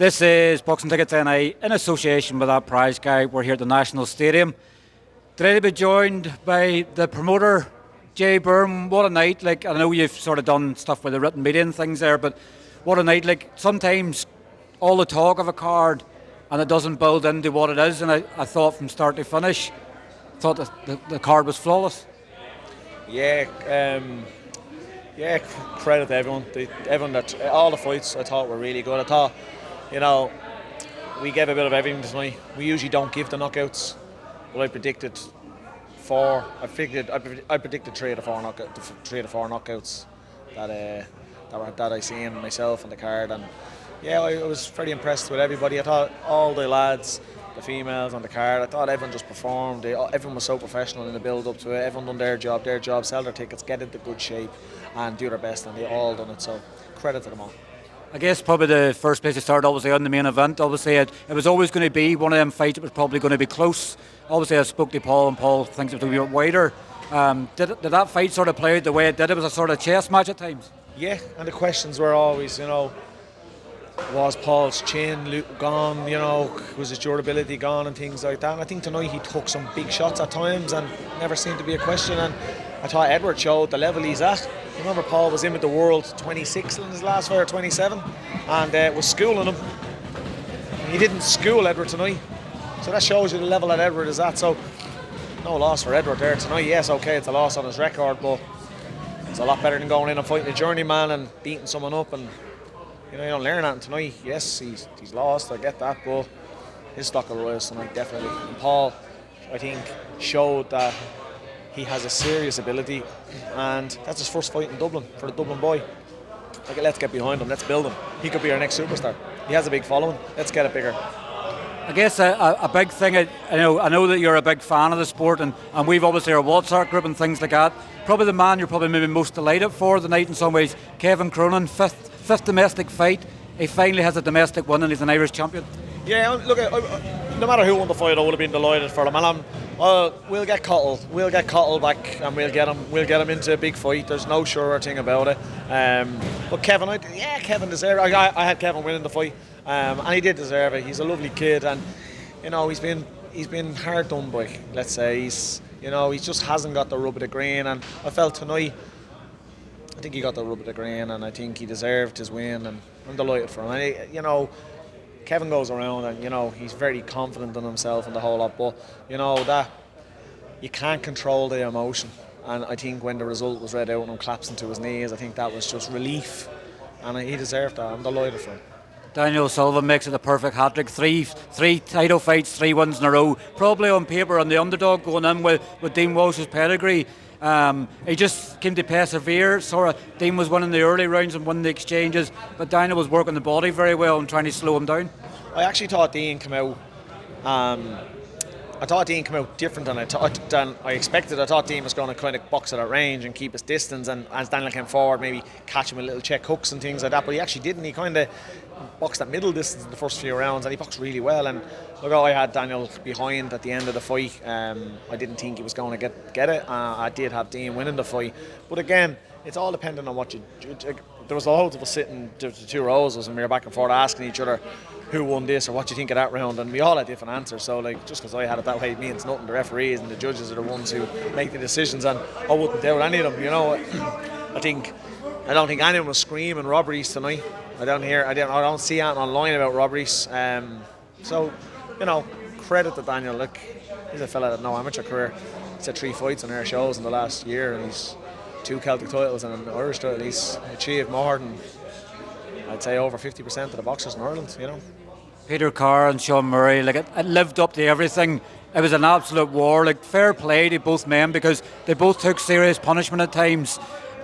This is Boxing Tickets NI in association with our prize guide. We're here at the National Stadium. Today to be joined by the promoter, Byrne. What a night. Like, I know you've sort of done stuff with the written media and things there, but what a night. Like, sometimes all the talk of a card and it doesn't build into what it is, and I thought from start to finish, thought that the card was flawless. Yeah, credit to everyone. Everyone that all the fights I thought were really good. I thought, we gave a bit of everything tonight. We usually don't give the knockouts, but I predicted four. I predicted three of the four knockouts that I seen myself on the card, and yeah, I was very impressed with everybody. I thought all the lads, the females on the card, I thought everyone just performed. Everyone was so professional in the build up to it. Everyone done their job, sell their tickets, get into good shape and do their best, and they all done it, so credit to them all. I guess probably the first place to start, obviously, on the main event. Obviously, it was always going to be one of them fights that was probably going to be close. Obviously, I spoke to Paul, and Paul thinks it was a bit wider. Did that fight sort of play out the way it did? It was a sort of chess match at times. Yeah, and the questions were always, was Paul's chin gone, was his durability gone and things like that. And I think tonight he took some big shots at times and never seemed to be a question. And I thought Edward showed the level he's at. Remember, Paul was in with the world 26 in his last fight, or 27, and was schooling him. He didn't school Edward tonight. So that shows you the level that Edward is at. So no loss for Edward there tonight. Yes, okay, it's a loss on his record, but it's a lot better than going in and fighting a journeyman and beating someone up. And you don't learn that tonight. Yes, he's lost, I get that, but his stock will rise tonight, definitely. And Paul, I think, showed that he has a serious ability, and that's his first fight in Dublin for the Dublin boy. Let's get behind him, let's build him. He could be our next superstar. He has a big following, let's get it bigger. I guess a big thing, I know that you're a big fan of the sport, and we've obviously our WhatsApp group and things like that. Probably the man you're probably maybe most delighted for the night in some ways, Cronin, fifth domestic fight. He finally has a domestic win and he's an Irish champion. Yeah, look, no matter who won the fight, I would have been delighted for him. And we'll get Cathal back, and we'll get him into a big fight. There's no surer thing about it. But Kevin, Kevin deserved it. I had Kevin winning the fight, and he did deserve it. He's a lovely kid, and he's been hard done by. Let's say he just hasn't got the rub of the green, and I felt tonight, I think he got the rub of the green, and I think he deserved his win, and I'm delighted for him. And, Kevin goes around and, he's very confident in himself and the whole lot, but, that you can't control the emotion. And I think when the result was read out and him collapsing to his knees, I think that was just relief, and he deserved that. I'm delighted for him. Daniel Sullivan makes it a perfect hat-trick. Three title fights, 3 wins in a row. Probably on paper on the underdog going in with Dean Walsh's pedigree. He just came to persevere. Dean was winning the early rounds and winning the exchanges, but Daniel was working the body very well and trying to slow him down. I actually thought Dean came out. I thought Dean came out different than I expected. I thought Dean was going to kind of box at a range and keep his distance, and as Daniel came forward, maybe catch him with little check hooks and things like that. But he actually didn't. He kind of boxed at middle distance in the first few rounds, and he boxed really well. And look, I had Daniel behind at the end of the fight. I didn't think he was going to get it. I did have Dean winning the fight, but again, it's all dependent on what you. There was loads of us sitting to 2 rows, and we were back and forth asking each other who won this or what do you think of that round, and we all had different answers. So just because I had it that way means nothing. The referees and the judges are the ones who make the decisions, and I wouldn't doubt any of them. I don't think anyone was screaming robberies tonight. I don't see anything online about robberies. So credit to Daniel. Look, he's a fella that no amateur career. He's had 3 fights on our shows in the last year, and he's 2 Celtic titles and an Irish title. He's achieved more than, I'd say, over 50% of the boxers in Ireland. Peter Carr and Sean Murray, it lived up to everything. It was an absolute war. Fair play to both men, because they both took serious punishment at times.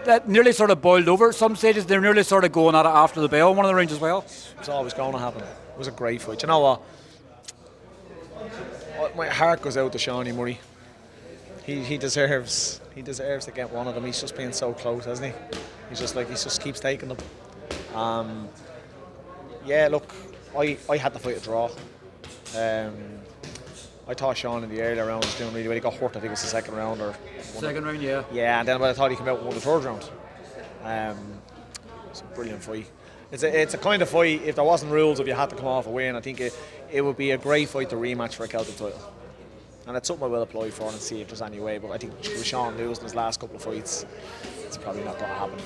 That nearly sort of boiled over at some stages. They're nearly sort of going at it after the bell in one of the rounds as well. It's always going to happen. It was a great fight. You know what? My heart goes out to Seanie Murray. He deserves to get one of them. He's just been so close, hasn't he? He just keeps taking them. Look, I had the fight a draw. I thought Sean in the earlier round was doing really well. He got hurt, I think it was the second round. Second round, yeah. Yeah, and then I thought he came out and won the third round. It's a brilliant fight. It's a kind of fight, if there wasn't rules, if you had to come off a win, I think it would be a great fight to rematch for a Celtic title. And it's something I will apply for and see if there's any way, but I think with Sean losing his last couple of fights, it's probably not going to happen.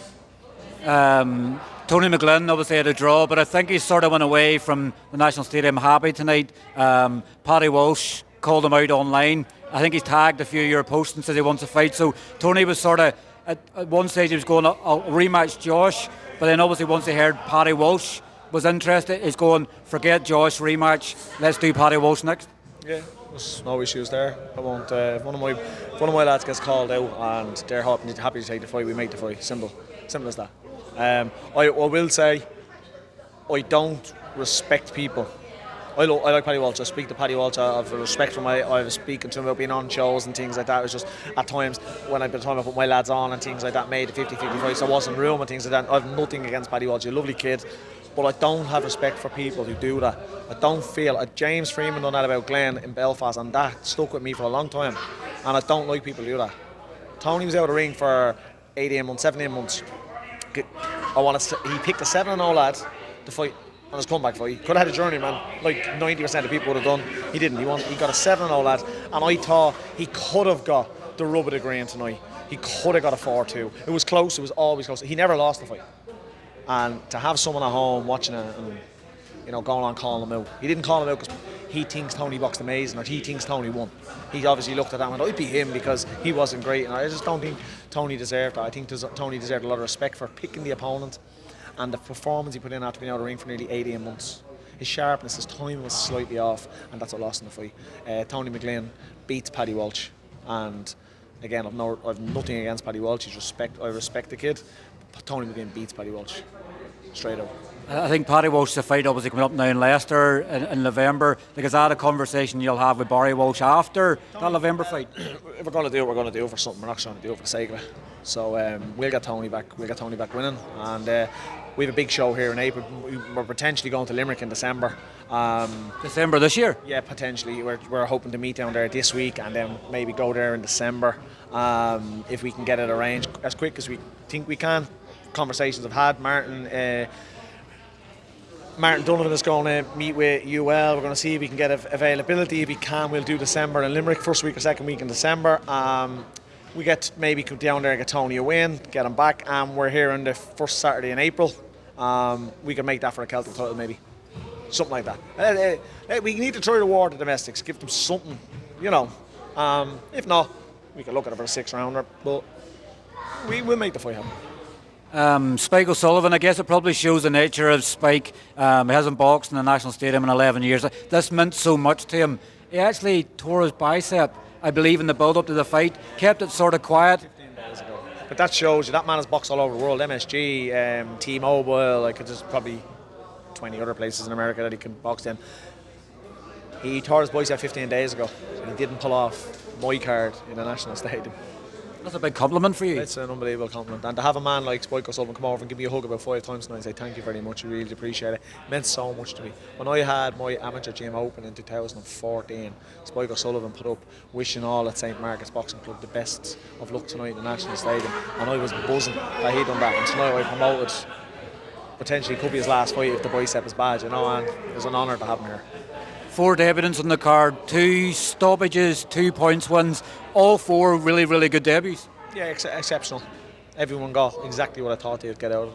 Tony McGlynn obviously had a draw, but I think he sort of went away from the National Stadium happy tonight. Paddy Walsh called him out online. I think he's tagged a few of your posts and says he wants to fight. So Tony was sort of, at one stage he was going, I'll rematch Josh, but then obviously once he heard Paddy Walsh was interested, he's going, forget Josh, rematch, let's do Paddy Walsh next. Yeah, there's no issues there. I won't. If one of my lads gets called out and they're happy to take the fight, we make the fight. Simple as that. I will say, I don't respect people. I like Paddy Walsh. I speak to Paddy Walsh. I have respect for I was speaking to him about being on shows and things like that. It was just at times when I've been trying to put my lads on and things like that, made the 50-50 fights. I wasn't room and things like that. I have nothing against Paddy Walsh. He's a lovely kid. But I don't have respect for people who do that. I don't feel... James Freeman done that about Glen in Belfast, and that stuck with me for a long time. And I don't like people who do that. Tony was out of the ring for 18 months, 17 months. He picked a 7-0 lad to fight on his comeback fight. He could have had a journey, man. Like 90% of people would have done. He didn't. He got a 7-0 lad. And I thought he could have got the rub of the green tonight. He could have got a 4-2. It was close. It was always close. He never lost the fight. And to have someone at home watching it and going on calling him out. He didn't call him out because he thinks Tony boxed amazing or he thinks Tony won. He obviously looked at that and went, I'd be him because he wasn't great. And I just don't think Tony deserved that. I think Tony deserved a lot of respect for picking the opponent and the performance he put in after being out of the ring for nearly 18 months. His sharpness, his timing was slightly off, and that's what lost in the fight. Tony McGlynn beats Paddy Walsh, and again, I've nothing against Paddy Walsh. I respect the kid. But Tony McGlynn beats Paddy Walsh straight up. I think Paddy Walsh, the fight obviously coming up now in Leicester in November. Like, is that a conversation you'll have with Barry Walsh after that November fight? If we're going to do it, we're going to do it for something. We're not trying to do it for the sake of it. So we'll get Tony back. We'll get Tony back winning, and we have a big show here in April. We're potentially going to Limerick in December. December this year? Yeah, potentially. We're hoping to meet down there this week and then maybe go there in December if we can get it arranged as quick as we think we can. Conversations I've had. Martin Donovan is going to meet with UL. We're going to see if we can get availability. If we can, we'll do December in Limerick, first week or second week in December. We maybe come down there and get Tony a win, get him back, and we're here on the first Saturday in April. We can make that for a Celtic title, maybe. Something like that. We need to try to reward the domestics, give them something, If not, we can look at it for a 6-rounder, but we will make the fight happen. Spike O'Sullivan, I guess it probably shows the nature of Spike. He hasn't boxed in the National Stadium in 11 years. This meant so much to him. He actually tore his bicep, I believe, in the build-up to the fight, kept it sort of quiet. 15 days ago. But that shows you, that man has boxed all over the world, MSG, T-Mobile, there's probably 20 other places in America that he can box in. He tore his bicep 15 days ago, and he didn't pull off my card in the National Stadium. That's a big compliment for you. It's an unbelievable compliment. And to have a man like Spike O'Sullivan come over and give me a hug about 5 times tonight and say thank you very much, I really appreciate it. It meant so much to me. When I had my amateur gym open in 2014, Spike O'Sullivan put up wishing all at St Margaret's Boxing Club the best of luck tonight in the National Stadium. And I was buzzing that he'd done that. And tonight I promoted, potentially could be his last fight if the bicep is bad, and it was an honour to have him here. 4 debuts on the card, 2 stoppages, 2 points wins, all 4 really, really good debuts. Yeah, exceptional. Everyone got exactly what I thought they'd get out of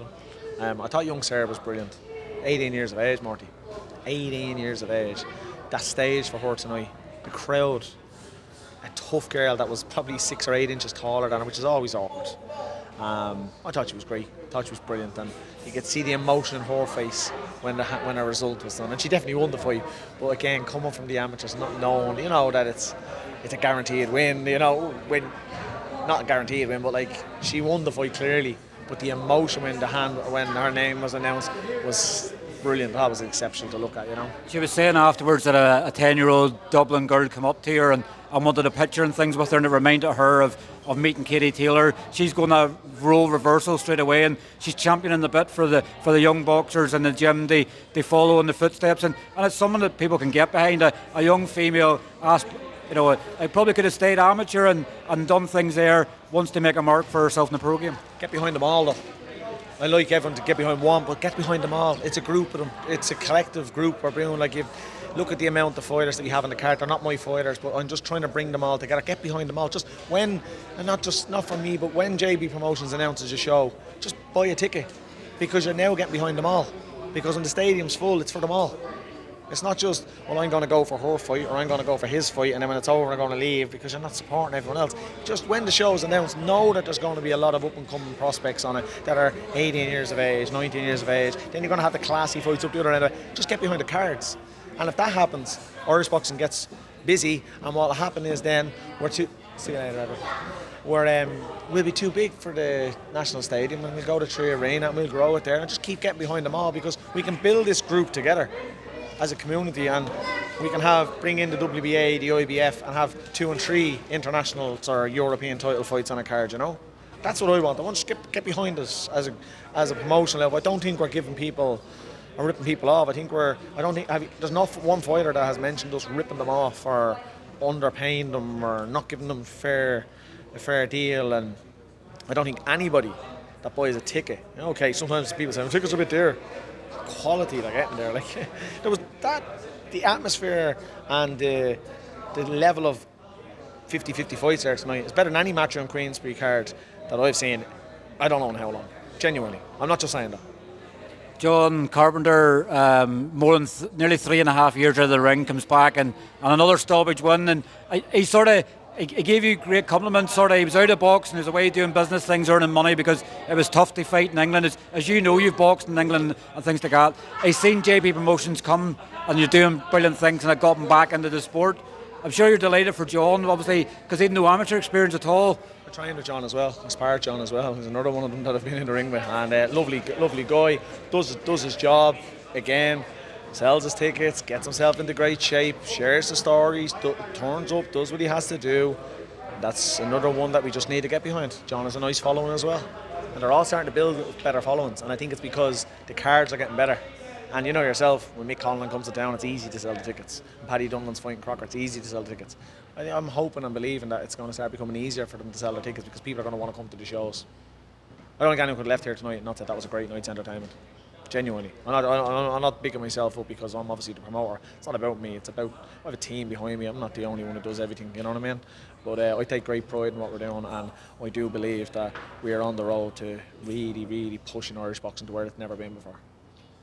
them. I thought young Sarah was brilliant. 18 years of age, Marty. 18 years of age. That stage for her tonight, the crowd, a tough girl that was probably 6 or 8 inches taller than her, which is always awkward. I thought she was great. I thought she was brilliant, and you could see the emotion in her face when her result was done. And she definitely won the fight. But again, coming from the amateurs, not knowing, that it's a guaranteed win. Not a guaranteed win, but she won the fight clearly. But the emotion when her name was announced was brilliant. That was exceptional to look at, She was saying afterwards that a 10-year-old Dublin girl came up to her and wanted a picture and things with her, and it reminded her of meeting Katie Taylor. She's going to role reversal straight away, and she's championing the bit for the young boxers in the gym. They follow in the footsteps, and it's something that people can get behind. A young female asked, I probably could have stayed amateur and done things there, wants to make a mark for herself in the pro game. Get behind them all, though. I like everyone to get behind one, but get behind them all. It's a group of them. It's a collective group we're bringing. Like, if look at the amount of fighters that we have in the card. They're not my fighters, but I'm just trying to bring them all together. Get behind them all. Just when, and not for me, but when JB Promotions announces a show, just buy a ticket, because you're now getting behind them all. Because when the stadium's full, it's for them all. It's not just, well, I'm going to go for her fight, or I'm going to go for his fight, and then when it's over, I'm going to leave, because you're not supporting everyone else. Just when the show's announced, know that there's going to be a lot of up-and-coming prospects on it that are 18 years of age, 19 years of age. Then you're going to have the classy fights up the other end of it. Just get behind the cards. And if that happens, Irish boxing gets busy, and what will happen is then we'll be too big for the national stadium, and we'll go to Tree Arena and we'll grow it there, and just keep getting behind them all, because we can build this group together as a community, and we can bring in the WBA, the IBF, and have 2 and 3 international or European title fights on a card. That's what I want. I want to get behind us as a promotional level. I don't think we're giving people or ripping people off. There's not one fighter that has mentioned us ripping them off or underpaying them or not giving them a fair deal, and I don't think anybody that buys a ticket. Okay, sometimes people say tickets are a bit dear. Quality they're getting there. Like, there was the atmosphere and the level of 50-50 fights there tonight. It's better than any match on Queensbury card that I've seen. I don't know in how long. Genuinely, I'm not just saying that. John Carpenter, more than nearly 3.5 years out of the ring, comes back and another stoppage win, and he gave you great compliments. He was out of boxing, he was away doing business things, earning money, because it was tough to fight in England. As you know, you've boxed in England and things like that. He's seen JB Promotions come, and you're doing brilliant things, and it got him back into the sport. I'm sure you're delighted for John, obviously, because he had no amateur experience at all. I trained with John as well, inspired John as well. He's another one of them that I've been in the ring with, and lovely guy, does his job again, sells his tickets, gets himself into great shape, shares the stories, turns up, does what he has to do. That's another one that we just need to get behind. John has a nice following as well, and they're all starting to build better followings, and I think it's because the cards are getting better. And you know yourself, when Mick Conlon comes to town, it's easy to sell the tickets. And Paddy Dunlan's fighting Crocker, it's easy to sell the tickets. I'm hoping and believing that it's going to start becoming easier for them to sell their tickets, because people are going to want to come to the shows. I don't think anyone could have left here tonight and not said that was a great night's entertainment. Genuinely. I'm not bigging myself up because I'm obviously the promoter. It's not about me, it's about, I have a team behind me. I'm not the only one who does everything, you know what I mean? But I take great pride in what we're doing, and I do believe that we are on the road to really pushing Irish boxing to where it's never been before.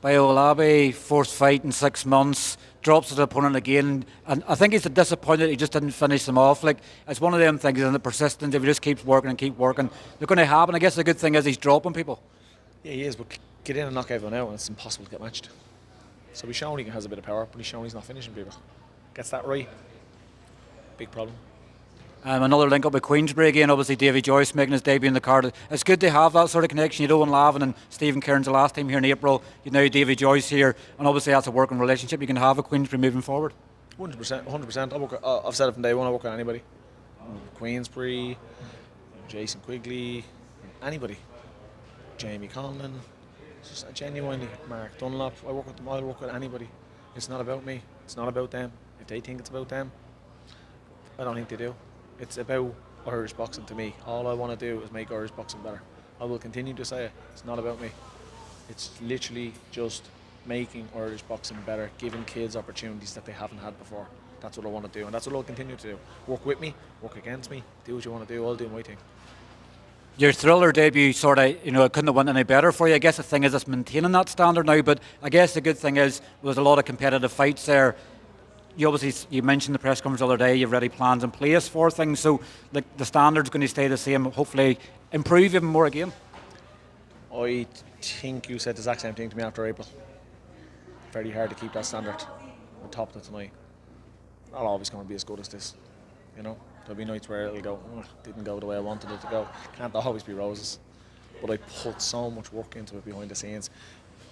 Bayo, Alabi, first fight in 6 months, drops his opponent again, and I think he's disappointed he just didn't finish them off. Like, it's one of them things, and the persistence, if he just keeps working and keep working, they're going to happen. I guess the good thing is he's dropping people. Yeah, he is, but get in and knock everyone out, and it's impossible to get matched. So he's shown he has a bit of power, but he's shown he's not finishing people. Gets that right, big problem. Another link up with Queensbury again, obviously Davey Joyce making his debut in the card. It's good to have that sort of connection. You know, when Lavin and Stephen Cairns the last time here in April, you know Davey Joyce here, and obviously that's a working relationship you can have with Queensbury moving forward. 100%. I've said it from day one, I work with anybody. Queensbury, Jason Quigley, anybody. Jamie Conlon, just genuinely, Mark Dunlop, I work with them, I'll work with anybody. It's not about me, it's not about them. If they think it's about them, I don't think they do. It's about Irish boxing to me. All I want to do is make Irish boxing better. I will continue to say it. It's not about me. It's literally just making Irish boxing better, giving kids opportunities that they haven't had before. That's what I want to do, and that's what I'll continue to do. Work with me, work against me, do what you want to do, I'll do my thing. Your Thriller debut it couldn't have went any better for you. I guess the thing is it's maintaining that standard now, but I guess the good thing is there's a lot of competitive fights there. You mentioned the press conference the other day, you've already plans in place for things, so the standard's going to stay the same, hopefully improve even more again. I think you said the exact same thing to me after April. Very hard to keep that standard. We topped it tonight. Not always going to be as good as this, you know. There'll be nights where it'll go, didn't go the way I wanted it to go. Can't always be roses. But I put so much work into it behind the scenes.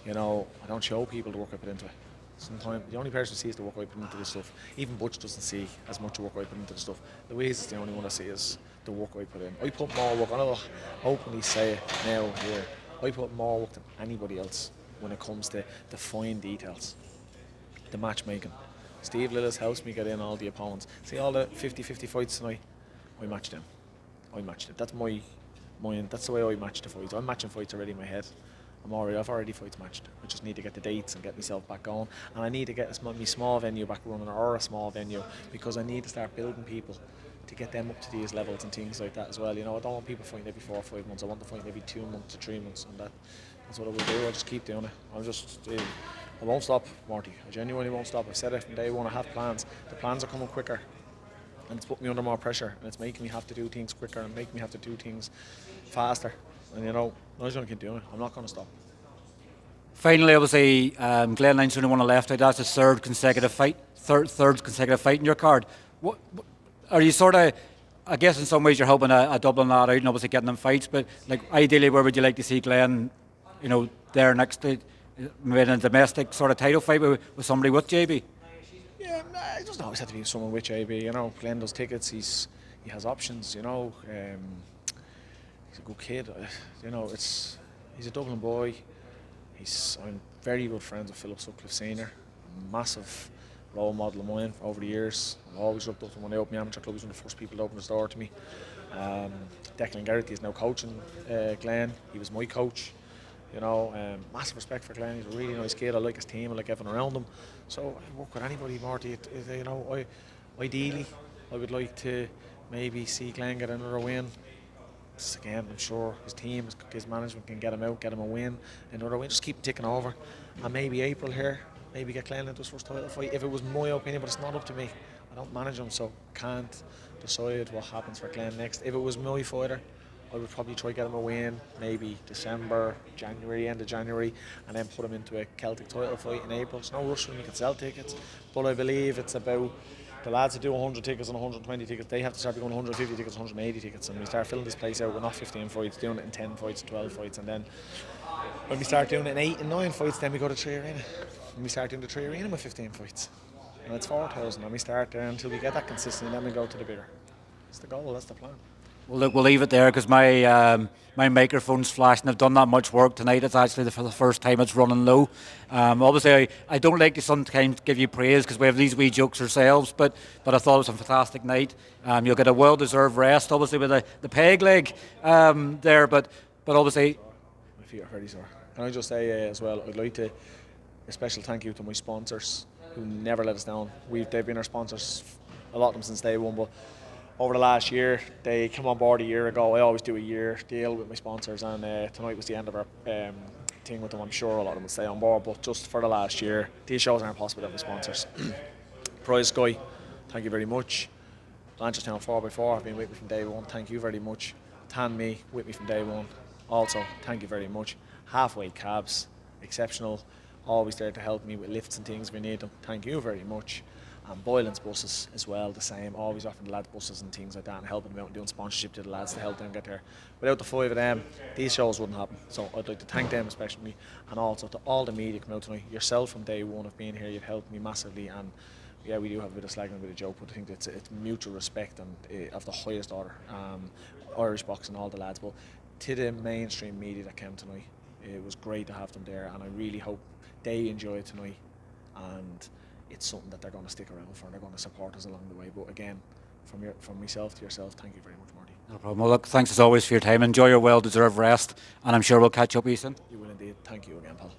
You know, I don't show people the work I put into it. Sometimes the only person who sees the work I put into this stuff. Even Butch doesn't see as much work I put into the stuff. Louise is the only one that sees the work I put in. I put more work, and I'll openly say it now here, I put more work than anybody else when it comes to the fine details. The matchmaking. Steve Lillis helps me get in all the opponents. See all the 50-50 fights tonight? I match them. I matched it. That's that's the way I match the fights. I'm matching fights already in my head. I've already fights matched. I just need to get the dates and get myself back going, and I need to get my small venue back running, or a small venue, because I need to start building people to get them up to these levels and things like that as well. You know, I don't want people fighting every 4 or 5 months. I want to fight every 2 months to 3 months, and that's what I will do. I'll just keep doing it. I won't stop, Marty. I genuinely won't stop. I've said it from day one. I have plans. The plans are coming quicker, and it's putting me under more pressure, and it's making me have to do things quicker and making me have to do things faster. And you know, I'm just going to keep doing it. I'm not going to stop. Finally, obviously, Glen Lynch only one left out. That's his third consecutive fight in your card. What are you sort of? I guess in some ways you're helping a Dublin lad out and obviously getting them fights. But like ideally, where would you like to see Glen? You know, there next to maybe in a domestic sort of title fight with somebody with JB. Yeah, it doesn't always have to be someone with JB. You know, Glen does tickets. He has options. You know, he's a good kid. You know, he's a Dublin boy. I'm very good friends with Philip Sutcliffe Senior, massive role model of mine over the years. I've always looked up to him when I opened the amateur club. He was one of the first people to open his door to me. Declan Garrity is now coaching Glen. He was my coach. You know, massive respect for Glen. He's a really nice kid. I like his team. I like everyone around him. So I work with anybody, Marty. You know, ideally, I would like to maybe see Glen get another win. Again, I'm sure his team, his management can get him out, get him a win, another win. Just keep ticking over, and maybe April here, maybe get Glen into his first title fight. If it was my opinion, but it's not up to me. I don't manage him, so can't decide what happens for Glen next. If it was my fighter, I would probably try to get him a win, maybe December, January, end of January, and then put him into a Celtic title fight in April. It's no rush when you can sell tickets, but I believe it's about the lads that do 100 tickets and 120 tickets, they have to start going 150 tickets, 180 tickets, and we start filling this place out. We're not 15 fights, doing it in 10 fights, 12 fights, and then when we start doing it in 8 and 9 fights, then we go to 3 Arena. And we start doing the 3 Arena with 15 fights. And it's 4,000, and we start there until we get that consistent, and then we go to the bigger. That's the goal, that's the plan. Well, look, we'll leave it there because my microphone's flashing. I've done that much work tonight. It's actually for the first time it's running low. Obviously, I don't like to sometimes give you praise because we have these wee jokes ourselves, but I thought it was a fantastic night. You'll get a well-deserved rest, obviously, with the peg leg there, but obviously... My feet are very sore. Can I just say as well, I'd like to a special thank you to my sponsors who never let us down. They've been our sponsors, a lot of them since day one, but over the last year, they came on board a year ago. I always do a year deal with my sponsors, and tonight was the end of our thing with them. I'm sure a lot of them will stay on board, but just for the last year, these shows aren't possible without my sponsors. Prize Sky, thank you very much. Blanchardstown 4x4 have been with me from day one, thank you very much. Tan Me, with me from day one, also thank you very much. Halfway Cabs, exceptional, always there to help me with lifts and things if we need them, thank you very much. And Boylan's buses as well, the same, always offering the lads buses and things like that and helping them out and doing sponsorship to the lads to help them get there. Without the 5 of them, these shows wouldn't happen. So I'd like to thank them especially, and also to all the media coming out tonight. Yourself from day one of being here, you've helped me massively, and yeah, we do have a bit of slag and a bit of joke, but I think it's mutual respect and of the highest order. Irish boxing, all the lads, but to the mainstream media that came tonight, it was great to have them there, and I really hope they enjoy it tonight, and it's something that they're going to stick around for and they're going to support us along the way. But again, from myself to yourself, thank you very much, Marty. No problem. Well, look, thanks as always for your time. Enjoy your well-deserved rest, and I'm sure we'll catch up with you soon. You will indeed. Thank you again, pal.